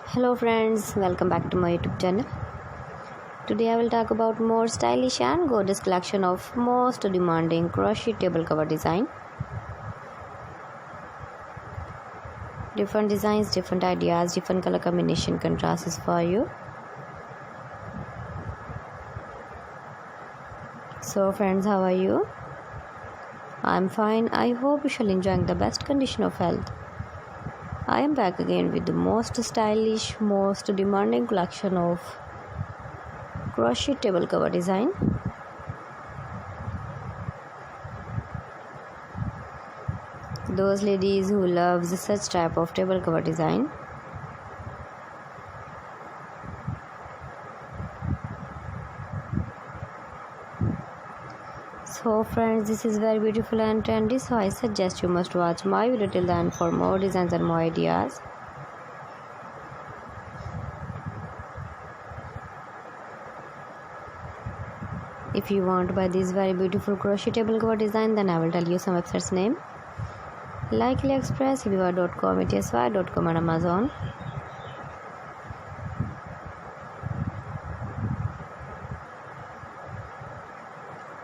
Hello friends, welcome back to my YouTube channel. Today I will talk about more stylish and gorgeous collection of most demanding crochet table cover design. Different designs, different ideas, different color combination contrasts for you. So friends, how are you? I'm fine. I hope you shall enjoying the best condition of health. I am back again with the most stylish, most demanding collection of crochet table cover design. Those ladies who loves such type of table cover design. So friends, this is very beautiful and trendy, so I suggest you must watch my video till the end for more designs and more ideas. If you want to buy this very beautiful crochet table cover design, then I will tell you some websites name like AliExpress, Viva.com, ETSY.com and Amazon.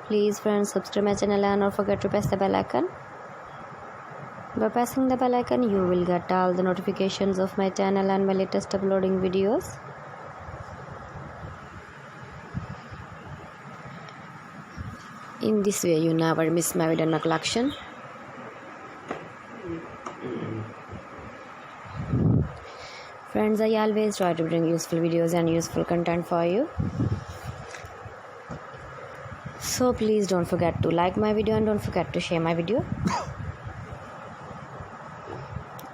Please friends, subscribe my channel and don't forget to press the bell icon. By pressing the bell icon, you will get all the notifications of my channel and my latest uploading videos. In this way, you never miss my video and my collection. Friends, I always try to bring useful videos and useful content for you. So please don't forget to like my video and don't forget to share my video.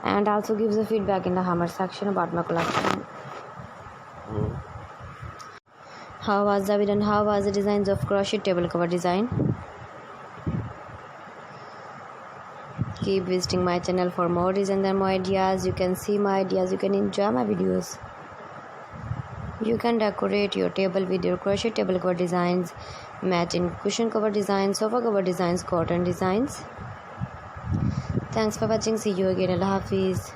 And also give the feedback in the comment section about my collection. How was the video and how was the designs of crochet table cover design? Keep visiting my channel for more designs and more ideas. You can see my ideas, you can enjoy my videos. You can decorate your table with your crochet table cover designs, matching cushion cover designs, sofa cover designs, curtain designs. Thanks for watching. See you again. Allah Hafiz.